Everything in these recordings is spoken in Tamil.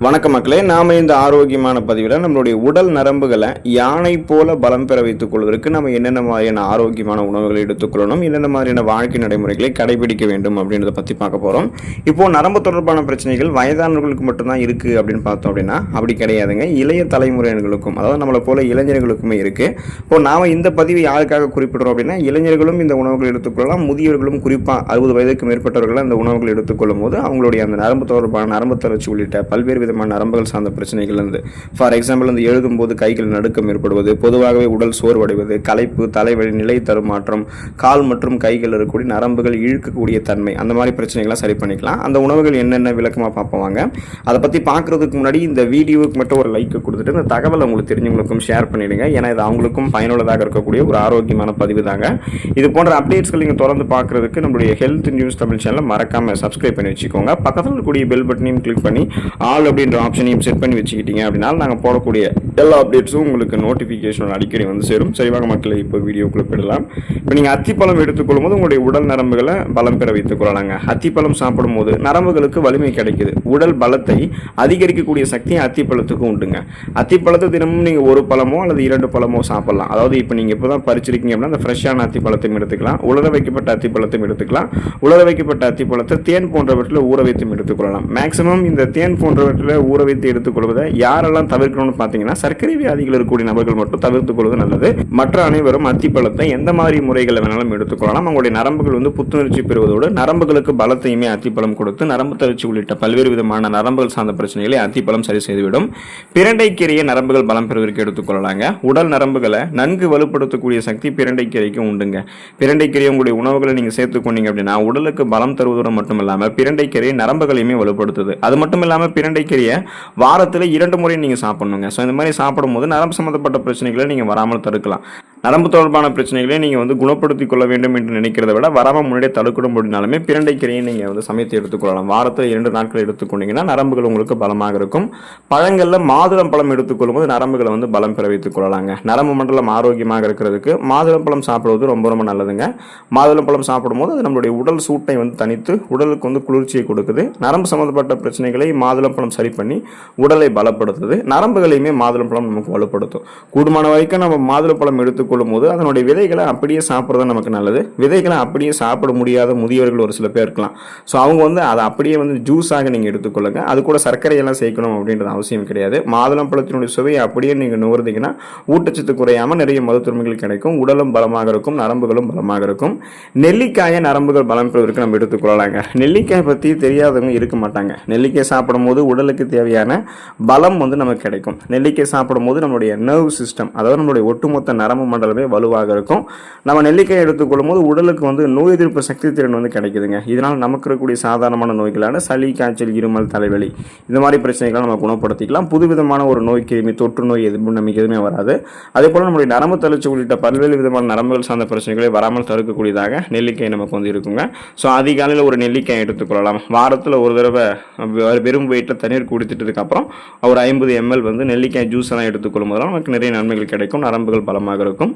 வணக்கம் மக்களே, நாம இந்த ஆரோக்கியமான பதிவில் நம்மளுடைய உடல் நரம்புகளை யானை போல பலம் பெற வைத்துக் கொள்வதற்கு நம்ம என்னென்ன மாதிரியான ஆரோக்கியமான உணவுகளை எடுத்துக்கொள்ளணும், என்னென்ன மாதிரியான வாழ்க்கை நடைமுறைகளை கடைபிடிக்க வேண்டும் அப்படின்றத பற்றி பார்க்க போகிறோம். இப்போ நரம்பு தொடர்பான பிரச்சனைகள் வயதானவர்களுக்கு மட்டும்தான் இருக்குது அப்படின்னு பார்த்தோம் அப்படின்னா அப்படி கிடையாதுங்க. இளைய தலைமுறையினர்களுக்கும், அதாவது நம்மளை போல இளைஞர்களுக்குமே இருக்குது. இப்போ நாம் இந்த பதிவை யாருக்காக குறிப்பிடுறோம் அப்படின்னா, இளைஞர்களும் இந்த உணவுகளை எடுத்துக்கொள்ளலாம், முதியவர்களும் குறிப்பாக 60 வயதுக்கு மேற்பட்டவர்கள் அந்த உணவுகளை எடுத்துக்கொள்ளும் போது அவங்களுடைய அந்த நரம்பு தொடர்பான நரம்பு தளர்ச்சி உள்ளிட்ட பல்வேறு விதமான நரம்புகள் சார்ந்த பிரச்சனைகள் இருந்து, ஃபார் எக்ஸாம்பிள் வந்து எழுதும்போது கைகள் நடுக்கம் ஏற்படுவது, பொதுவாகவே உடல் சோர்வடைவது, களைப்பு, தலைவலி, நிலை தருமாற்றம், கால் மற்றும் கைகள் இருக்கக்கூடிய நரம்புகள் இழுக்கக்கூடிய தன்மை, அந்த மாதிரி பிரச்சனைகள்லாம் சரி பண்ணிக்கலாம். அந்த உணவுகள் என்னென்ன விளக்கமாக பார்ப்போங்க. அதை பற்றி பார்க்குறதுக்கு முன்னாடி இந்த வீடியோவுக்கு மட்டும் ஒரு லைக் கொடுத்துட்டு இந்த தகவல் உங்களுக்கு தெரிஞ்சவங்களுக்கும் ஷேர் பண்ணிடுங்க. ஏன்னா இது அவங்களுக்கும் பயனுள்ளதாக இருக்கக்கூடிய ஒரு ஆரோக்கியமான பதிவு தாங்க. இது போன்ற அப்டேட்ஸ்கள் நீங்கள் தொடர்ந்து பார்க்குறதுக்கு நம்மளுடைய ஹெல்த் நியூஸ் தமிழ் சேனலை மறக்காமல் சப்ஸ்கிரைப் பண்ணி வச்சுக்கோங்க. பக்கத்தில் இருக்கக்கூடிய பெல் பட்டனையும் கிளிக் பண்ணி ஆல் அப்படின்ற ஆப்ஷனையும் செட் பண்ணி வச்சுக்கிட்டீங்க அப்படின்னா நாங்கள் போடக்கூடிய எல்லா அப்டேட்ஸும் உங்களுக்கு நோட்டிஃபிகேஷன் அடிக்கடி வந்து சேரும். சரிவாக மக்களை இப்போ வீடியோக்குள்ள போயிடலாம். இப்போ நீங்கள் அத்திப்பழம் எடுத்துக்கொள்ளும் போது உங்களுடைய உடல் நரம்புகளை பலம் பெற வைத்துக் கொள்ளலாங்க. அத்திப்பழம் சாப்பிடும் போது நரம்புகளுக்கு வலிமை கிடைக்குது. உடல் பலத்தை அதிகரிக்கக்கூடிய சக்தி அத்திப்பழத்துக்கு உண்டுங்க. அத்திப்பழத்தை தினமும் நீங்கள் ஒரு பழமோ அல்லது 2 பழமோ சாப்பிடலாம். அதாவது இப்போ நீங்கள் இப்போ தான் பறிச்சிருக்கீங்க அப்படின்னா அந்த ஃப்ரெஷ்ஷான அத்திப்பழத்தையும் எடுத்துக்கலாம், உலர வைக்கப்பட்ட அத்திப்பழத்தையும் எடுத்துக்கலாம். உலர வைக்கப்பட்ட அத்திப்பழத்தை தேன் போன்றவற்றில் ஊற வைத்தும் எடுத்துக்கொள்ளலாம். மேக்சிமம் இந்த தேன் போன்றவற்றில் ஊற வைத்து எடுத்துக்கொள்வதை யாரெல்லாம் தவிர்க்கணும்னு பார்த்தீங்கன்னா, சர்க்கரை வியாதிகள் இருக்கக்கூடிய நபர்கள் மட்டும் தவிர்த்துக் கொள்வது நல்லது. மற்ற அனைவரும் அத்திப்பழத்தை எந்த மாதிரி முறைகளை வேணாலும் எடுத்துக்கொள்ளலாம். அவங்களுடைய நரம்புகள் வந்து புத்துணர்ச்சி பெறுவதோடு நரம்புகளுக்கு பலத்தையுமே அத்திப்பழம் கொடுத்து நரம்பு தளர்ச்சி உள்ளிட்ட பல்வேறு விதமான நரம்புகள் சார்ந்த பிரச்சனைகளை அத்திப்பழம் சரி செய்துவிடும். பிரண்டைக்கீரையை நரம்புகள் பலம் பெறுவதற்கு எடுத்துக்கொள்ளலாங்க. உடல் நரம்புகளை நன்கு வலுப்படுத்தக்கூடிய சக்தி பிரண்டைக்கீரைக்கு உண்டுங்க. பிரண்டைக்கீரை உங்களுடைய உணவுகளை நீங்க சேர்த்துக்கொண்டீங்க அப்படின்னா உடலுக்கு பலம் தருவதோடு மட்டும் இல்லாம பிரண்டைக்கீரை நரம்புகளையுமே வலுப்படுத்துது. அது மட்டும் இல்லாம பிரண்டைக்கீரையை வாரத்தில் 2 முறை நீங்க சாப்பிடணுங்க. ஸோ இந்த மாதிரி சாப்பிடும்போது நரம்பு சம்பந்தப்பட்ட பிரச்சனைகளை நீங்க வராமல் தடுக்கலாம். நரம்பு தொடர்பான பிரச்சனைகளை நீங்க வந்து குணப்படுத்திக் கொள்ள வேண்டும் என்று நினைக்கிறத விட வராமல் முன்னாடியே தடுக்கணும் அப்படின்னாலுமே பிரண்டைக்கீரையை நீங்க வந்து சமைத்து எடுத்துக்கொள்ளலாம். வாரத்தில் 2 நாட்கள் எடுத்துக்கொண்டீங்கன்னா நரம்புகள் உங்களுக்கு பலமாக இருக்கும். பழங்கள்ல மாதுளம் பழம் எடுத்துக்கொள்ளும் போது நரம்புகளை வந்து பலம் பெற வைத்துக் கொள்ளலாங்க. நரம்பு மண்டலம் ஆரோக்கியமாக இருக்கிறதுக்கு மாதுளம் பழம் சாப்பிடுவது ரொம்ப ரொம்ப நல்லதுங்க. மாதுளம் பழம் சாப்பிடும்போது அது நம்மளுடைய உடல் சூட்டை வந்து தனித்து உடலுக்கு வந்து குளிர்ச்சியை கொடுக்குது. நரம்பு சம்பந்தப்பட்ட பிரச்சனைகளை மாதுளம் பழம் சரி பண்ணி உடலை பலப்படுத்துது. நரம்புகளையுமே மாதுளம் பழம் நமக்கு வலுப்படுத்தும். கூடுமான வரைக்கும் நம்ம மாதுளம் பழம் எடுத்துக்கொள்ளும் போது அதனுடைய விதைகளை அப்படியே சாப்பிடுறது நமக்கு நல்லது. விதைகளை அப்படியே சாப்பிட முடியாத முதியவர்கள் ஒரு சில பேர் இருக்கலாம். ஸோ அவங்க வந்து அதை அப்படியே வந்து ஜூஸாக நீங்க எடுத்துக்கொள்ளுங்க. அது கூட சர்க்கரை எல்லாம் சேர்க்கணும் அப்படின்றது அவசியம் கிடையாது. மாதுளம் பழத்தினுடைய சுவையை அப்படியே நீங்க நுகர்ந்தீங்கன்னா ஊட்டச்சத்து குறையாம நிறைய மருத்துவங்கள் கிடைக்கும். உடலும் பலமாக இருக்கும், நரம்புகளும் பலமாக இருக்கும். நெல்லிக்காயை நரம்புகள் பலம் பெறுவதற்கு நம்ம எடுத்துக்கொள்ளலாங்க. நெல்லிக்காய் பற்றி தெரியாதவங்க இருக்க மாட்டாங்க. நெல்லிக்காய் சாப்பிடும் போது உடலுக்கு தேவையான பலம் வந்து நமக்கு கிடைக்கும். நெல்லிக்காய் சாப்பிடும் போது நம்மளுடைய நர்வ் சிஸ்டம், அதாவது நம்மளுடைய ஒட்டுமொத்த நரம்பு மண்டலமே வலுவாக இருக்கும். நம்ம நெல்லிக்காய் எடுத்துக்கொள்ளும் போது உடலுக்கு வந்து நோய் எதிர்ப்பு சக்தி திறன் வந்து கிடைக்குதுங்க. இதனால் நமக்கு இருக்கக்கூடிய சாதாரணமான நோய்களான சளி, காய்ச்சல், இருமல், தலைவலி இந்த மாதிரி பிரச்சனைகளை நம்ம குணப்படுத்திக்கலாம். புதுவிதமான ஒரு நோய் கிருமி, தொற்று நோய் நமக்கு எதுவுமே வராது. அதே போல நம்மளுடைய நரம்பு தளர்ச்சி உள்ளிட்ட பல்வேறு விதமான நரம்புகள் சார்ந்த பிரச்சனைகளை வராமல் தடுக்கக்கூடியதாக நெல்லிக்காய் நமக்கு வந்து இருக்குங்க. ஸோ அதிகாலையில் ஒரு நெல்லிக்காய் எடுத்துக்கொள்ளலாம். வாரத்தில் ஒரு தடவை வெறும் வயிற்றில் தண்ணீர் குடித்துட்டதுக்கு அப்புறம் ஒரு 50 ml வந்து நெல்லிக்காய் ஜூஸ் எல்லாம் எடுத்துக்கொள்ளும் போது நமக்கு நிறைய நன்மைகள் கிடைக்கும். நரம்புகள் பலமாக இருக்கும்.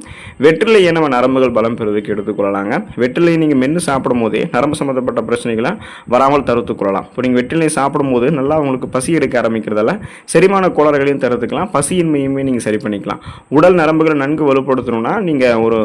வெற்றிலையை நம்ம நரம்புகள் பலம் பெறுவதற்கு எடுத்துக்கொள்ளலாங்க. வெற்றிலையை நீங்கள் மென்று சாப்பிடும் போதே நரம்பு சம்பந்தப்பட்ட பிரச்சனைகளை வராமல் தடுத்துக் கொள்ளலாம். இப்போ நீங்கள் வெற்றிலை சாப்பிடும் போது நல்லா உங்களுக்கு பசி எடுக்க ஆரம்பிக்கிறதால செரிமான கோளாறுகளையும் தடுத்துக்கலாம், பசியின்மையுமே நீங்கள் சரி பண்ணிக்கலாம். உடல் நரம்புகளை நன்கு வலுப்படுத்தணும்னா நீங்கள் ஒரு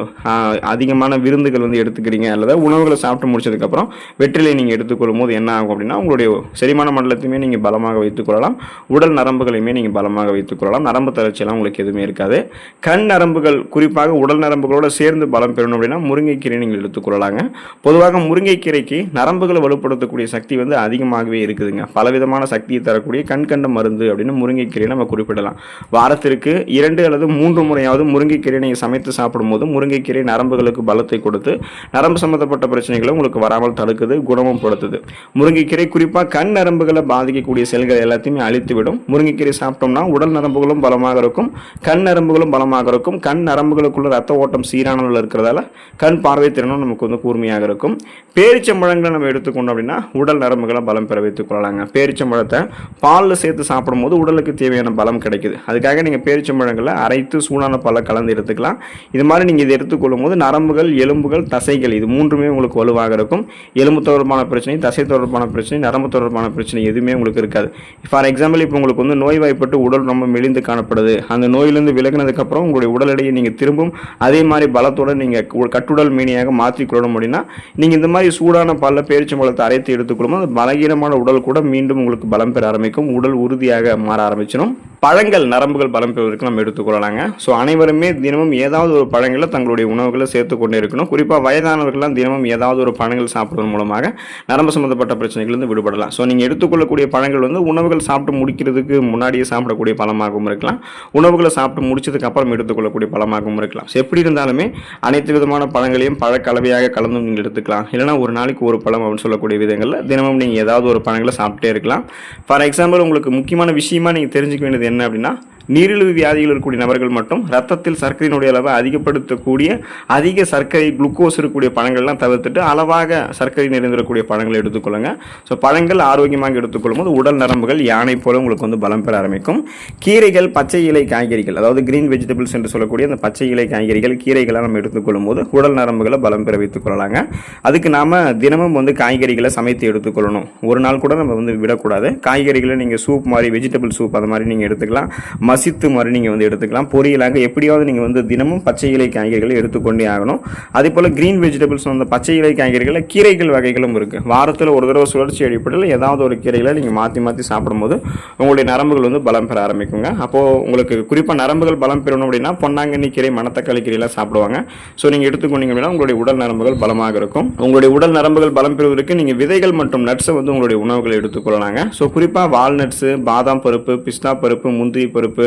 அதிகமான விருந்துகள் வந்து எடுத்துக்கிறீங்க அல்லது உணவுகளை சாப்பிட்டு முடிச்சதுக்கப்புறம் வெற்றிலை நீங்கள் எடுத்துக்கொள்ளும் போது என்ன ஆகும் அப்படின்னா உங்களுடைய செரிமான மண்டலத்தையுமே நீங்கள் பலமாக வைத்துக் கொள்ளலாம். உடல் நரம்புகளையுமே நீங்கள் பலமாக வைத்துக் கொள்ளலாம். நரம்பு தளர்ச்சியெல்லாம் உங்களுக்கு எதுவுமே இருக்காது. கண் நரம்புகள் குறிப்பாக உடல் நரம்புகளோட சேர்ந்து பலம் பெறணும் அப்படின்னா முருங்கைக்கீரை நீங்கள் எடுத்துக்கொள்ளலாங்க. பொதுவாக முருங்கைக்கீரைக்கு நரம்புகளை வலுப்படுத்தக்கூடிய சக்தி வந்து அதிகமாகவே இருக்குதுங்க. பலவிதமான சக்தியை தரக்கூடிய கண்கண்ட மருந்து அப்படின்னு முருங்கைக்கீரை நம்ம குறிப்பிடலாம். வாரத்திற்கு 2 அல்லது 3 முறையாவது முருங்கைக்கீரை நீங்கள் சமைத்து சாப்பிடும்போது முருங்கைக்கீரை நரம்புகளுக்கு பலத்தை கொடுத்து நரம்பு சம்பந்தப்பட்ட பிரச்சனைகளை உங்களுக்கு வராமல் தடுக்குது, குணமும் படுத்துது. முருங்கைக்கீரை குறிப்பாக கண் நரம்புகளை பாதிக்கக்கூடிய செல்கள் எல்லாத்தையுமே அழித்துவிடும். முருங்கைக்கீரை சாப்பிட்டோம்னா உடல் நரம்புகளும் நரம்புகளும் பலமாக இருக்கும், கண் நரம்புகளும் பலமாக இருக்கும். கண் நரம்புகளுக்குள்ள ரத்த ஓட்டம் சீரான இருக்கிறதால கண் பார்வை திறனும் நமக்கு வந்து கூர்மையாக இருக்கும். பேரிச்சம்பழங்களை நம்ம எடுத்துக்கொண்டோம் அப்படின்னா உடல் நரம்புகளை பலம் பெற வைத்துக் கொள்ளலாங்க. பேரிச்சம்பழத்தை பாலில் சேர்த்து சாப்பிடும்போது உடலுக்கு தேவையான பலம் கிடைக்குது. அதுக்காக நீங்கள் பேரிச்சம்பழங்களை அரைத்து சூடான பாலை கலந்து எடுத்துக்கலாம். இது மாதிரி நீங்கள் இதை எடுத்துக்கொள்ளும் போது நரம்புகள், எலும்புகள், தசைகள் இது மூன்றுமே உங்களுக்கு வலுவாக இருக்கும். எலும்பு தொடர்பான பிரச்சனை, தசை தொடர்பான பிரச்சனை, நரம்பு தொடர்பான பிரச்சனை எதுவுமே உங்களுக்கு இருக்காது. ஃபார் எக்ஸாம்பிள், இப்போ உங்களுக்கு வந்து நோய்வாய்ப்பட்டு உடல் ரொம்ப மெலிந்து காணப்படுது. அந்த நோயிலிருந்து விலகினதுக்கு அப்புறம் உங்களுடைய உடல் எடையை நீங்கள் திரும்பும் அதே மாதிரி பலத்தோடு நீங்கள் கட்டுடல் மீனியாக மாற்றிக்கொள்ளணும் அப்படின்னா நீங்கள் இந்த மாதிரி சூடான பாலில் பேரிச்சம்பழத்தை அரைத்து எடுத்துக்கொள்ளும் அந்த பலகீனமான உடல் கூட மீண்டும் உங்களுக்கு பலம் பெற ஆரம்பிக்கும். உடல் உறுதியாக மாற ஆரம்பிச்சிடும். பழங்கள் நரம்புகள் பலம் பெறுவதற்கு நம்ம எடுத்துக்கொள்ளலாங்க. ஸோ அனைவருமே தினமும் ஏதாவது ஒரு பழங்களை தங்களுடைய உணவுகளை சேர்த்து கொண்டே இருக்கணும். குறிப்பாக வயதானவர்கள்லாம் தினமும் ஏதாவது ஒரு பழங்கள் சாப்பிடுவதன் மூலமாக நரம்பு சம்பந்தப்பட்ட பிரச்சனைகளிலிருந்து விடுபடலாம். ஸோ நீங்கள் எடுத்துக்கொள்ளக்கூடிய பழங்கள் வந்து உணவுகள் சாப்பிட்டு முடிக்கிறதுக்கு முன்னாடியே சாப்பிடக்கூடிய பழமாகவும் இருக்கலாம், உணவுகளை சாப்பிட்டு முடிச்சதுக்கு அப்புறம் எடுத்துக்கொள்ளக்கூடிய பழமாகவும் இருக்கலாம். ஸோ எப்படி இருந்தாலுமே அனைத்து விதமான பழங்களையும் பழக்கலவையாக கலந்தும் நீங்கள் எடுத்துக்கலாம். இல்லைனா ஒரு நாளைக்கு ஒரு பழம் அப்படின்னு சொல்லக்கூடிய விதங்களில் தினமும் நீங்கள் ஏதாவது ஒரு பழங்களை சாப்பிட்டே இருக்கலாம். ஃபார் எக்ஸாம்பிள், உங்களுக்கு முக்கியமான விஷயமா நீங்கள் தெரிஞ்சுக்க வேண்டியது என்ன அப்படின்னா, நீரிழிவு வியாதிகள் இருக்கக்கூடிய நபர்கள் மட்டும் ரத்தத்தில் சர்க்கரையினுடைய அளவை அதிகப்படுத்தக்கூடிய அதிக சர்க்கரை குளுக்கோஸ் இருக்கக்கூடிய பழங்கள்லாம் தவிர்த்துட்டு அளவாக சர்க்கரை நிறைந்திருக்கக்கூடிய பழங்களை எடுத்துக்கொள்ளுங்க. ஸோ பழங்கள் ஆரோக்கியமாக எடுத்துக்கொள்ளும் போது உடல் நரம்புகள் யானை போல உங்களுக்கு வந்து பலம் பெற ஆரம்பிக்கும். கீரைகள், பச்சை இலை காய்கறிகள், அதாவது கிரீன் வெஜிடபிள்ஸ் என்று சொல்லக்கூடிய அந்த பச்சை இலை காய்கறிகள், கீரைகளை நம்ம எடுத்துக்கொள்ளும் போது உடல் நரம்புகளை பலம் பெற வைத்துக் கொள்ளலாங்க. அதுக்கு நாம் தினமும் வந்து காய்கறிகளை சமைத்து எடுத்துக்கொள்ளணும். ஒரு நாள் கூட நம்ம வந்து விடக்கூடாது. காய்கறிகளை நீங்கள் சூப் மாதிரி, வெஜிடபிள் சூப் அது மாதிரி நீங்கள் எடுத்துக்கலாம். மசித்து மாதிரி நீங்கள் வந்து எடுத்துக்கலாம். பொரியலாக எப்படியாவது நீங்கள் வந்து தினமும் பச்சை இலை காய்கறிகளை எடுத்துக்கொண்டே ஆகணும். அதே போல் கிரீன் வெஜிடபிள்ஸ் வந்து பச்சை இலை காய்கறிகளில் கீரைகள் வகைகளும் இருக்குது. வாரத்தில் ஒரு தடவை சுழற்சி அடிப்படையில் ஏதாவது ஒரு கீரைகளை நீங்கள் மாற்றி சாப்பிடும்போது உங்களுடைய நரம்புகள் வந்து பலம் பெற ஆரம்பிக்குங்க. அப்போது உங்களுக்கு குறிப்பாக நரம்புகள் பலம் பெறணும் அப்படின்னா பொன்னாங்கண்ணி கீரை, மணத்தக்காளி கீரையெல்லாம் சாப்பிடுவாங்க. ஸோ நீங்கள் எடுத்துக்கொண்டீங்க அப்படின்னா உங்களுடைய உடல் நரம்புகள் பலமாக இருக்கும். உங்களுடைய உடல் நரம்புகள் பலம் பெறுவதற்கு நீங்கள் விதைகள் மற்றும் நட்ஸை வந்து உங்களுடைய உணவுகளை எடுத்துக்கொள்ளலாங்க. ஸோ குறிப்பாக வால்நட்ஸு, பாதாம் பருப்பு, பிஸ்தா பருப்பு, முந்திரி பருப்பு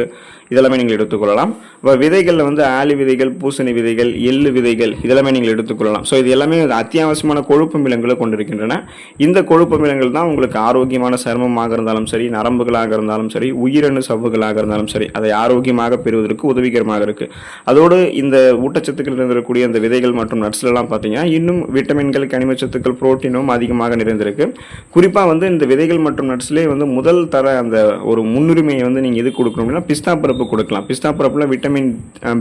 இதெல்லாமே நீங்கள் எடுத்துக்கொள்ளலாம். இப்போ விதைகளில் வந்து ஆலி விதைகள், பூசணி விதைகள், எள்ளு விதைகள் இதெல்லாமே நீங்கள் எடுத்துக்கொள்ளலாம். ஸோ இது எல்லாமே அத்தியாவசியமான கொழுப்பு அமிலங்களை கொண்டிருக்கின்றன. இந்த கொழுப்பு அமிலங்கள் தான் உங்களுக்கு ஆரோக்கியமான சருமமாக இருந்தாலும் சரி, நரம்புகளாக இருந்தாலும் சரி, உயிரணு சவ்வுகளாக இருந்தாலும் சரி, அதை ஆரோக்கியமாக பெறுவதற்கு உதவிகரமாக இருக்குது. அதோடு இந்த ஊட்டச்சத்துக்கள் நிறைந்திருக்கக்கூடிய இந்த விதைகள் மற்றும் நட்ஸ்லாம் பார்த்தீங்கன்னா இன்னும் விட்டமின்கள், கனிமச்சத்துக்கள், புரோட்டீனும் அதிகமாக நிறைந்திருக்கு. குறிப்பாக வந்து இந்த விதைகள் மற்றும் நட்ஸ்லேயே வந்து முதல் தர அந்த ஒரு முன்னுரிமையை வந்து நீங்கள் எது கொடுக்கணும் அப்படின்னா பிஸ்தா பருப்பு கொடுக்கலாம். பிஸ்தா பருப்பில் விட்டமின்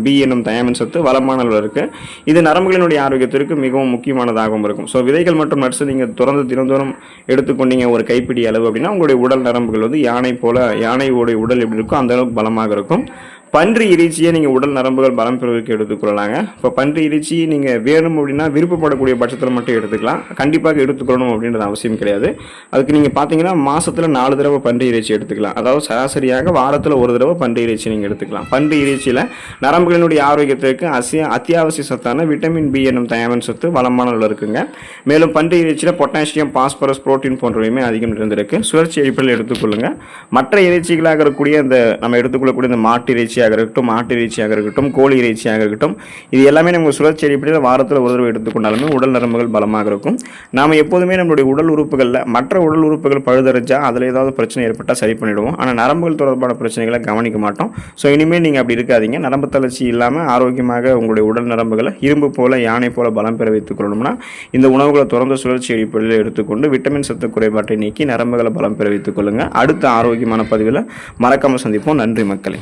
பி என்னும் தயாமின் சத்து வளமான அளவில் இருக்குது. இது நரம்புகளினுடைய ஆரோக்கியத்திற்கு மிகவும் முக்கியமானதாகவும் இருக்கும். ஸோ விதைகள் மற்றும் நட்ஸ் நீங்கள் தொடர்ந்து தினந்தோறும் எடுத்துக்கொண்டீங்க ஒரு கைப்பிடி அளவு அப்படின்னா உங்களுடைய உடல் நரம்புகள் வந்து யானையோடைய உடல் எப்படி இருக்கோ அந்த அளவுக்கு பலமாக இருக்கும். பன்றி இறைச்சியை நீங்கள் உடல் நரம்புகள் பலம் பெறுவதற்கு எடுத்துக்கொள்ளலாங்க. இப்போ பன்றி இறைச்சி நீங்கள் வேணும் அப்படின்னா விருப்பப்படக்கூடிய பட்சத்தில் மட்டும் எடுத்துக்கலாம். கண்டிப்பாக எடுத்துக்கொள்ளணும் அப்படின்றது அவசியம் கிடையாது. அதுக்கு நீங்கள் பார்த்தீங்கன்னா மாதத்தில் 4 தடவை பன்றி இறைச்சி எடுத்துக்கலாம். அதாவது சராசரியாக வாரத்தில் ஒரு தடவை பன்றி இறைச்சி நீங்கள் எடுத்துக்கலாம். பன்றி இறைச்சியில் நரம்புகளினுடைய ஆரோக்கியத்திற்கு அத்தியாவசிய சத்தான விட்டமின் பி என்னும் தயாமின் சத்து வளமான அளவில் இருக்குங்க. மேலும் பன்றி இறைச்சியில் பொட்டாசியம், பாஸ்பரஸ், புரோட்டீன் போன்றவையுமே அதிகம் இருந்திருக்கு. சுழற்சி அடிப்படையில் எடுத்துக்கொள்ளுங்க. மற்ற இறைச்சிகளாக இருக்கக்கூடிய இந்த நம்ம எடுத்துக்கொள்ளக்கூடிய இந்த மாட்டு இறைச்சி இருக்கட்டும், ஆட்டு இறைச்சியாக இருக்கட்டும், கோழி இறைச்சியாக இருக்கட்டும், இது எல்லாமே நம்ம சுழற்சி அடிப்படையில் வாரத்தில் ஒரு தடவை எடுத்துக்கொண்டாலுமே உடல் நரம்புகள் பலமாக இருக்கும். நாம் எப்போதுமே நம்மளுடைய உடல் உறுப்புகளில் மற்ற உடல் உறுப்புகள் பழுதடைஞ்சா அதில் ஏதாவது பிரச்சனை ஏற்பட்டால் சரி பண்ணிவிடுவோம். ஆனால் நரம்புகள் தொடர்பான பிரச்சனைகளை கவனிக்க மாட்டோம். ஸோ இனிமேல் நீங்கள் அப்படி இருக்காதீங்க. நரம்பு தளர்ச்சி இல்லாமல் ஆரோக்கியமாக உங்களுடைய உடல் நரம்புகளை இரும்பு போல, யானை போல பலம் பெற வைத்துக் கொள்ளணும்னா இந்த உணவுகளை தொடர்ந்து சுழற்சி அடிப்படையில் எடுத்துக்கொண்டு விட்டமின் சத்து குறைபாட்டை நீக்கி நரம்புகளை பலம் பெற வைத்துக் கொள்ளுங்கள். அடுத்த ஆரோக்கியமான பதிவில் மறக்காமல் சந்திப்போம். நன்றி மக்களே.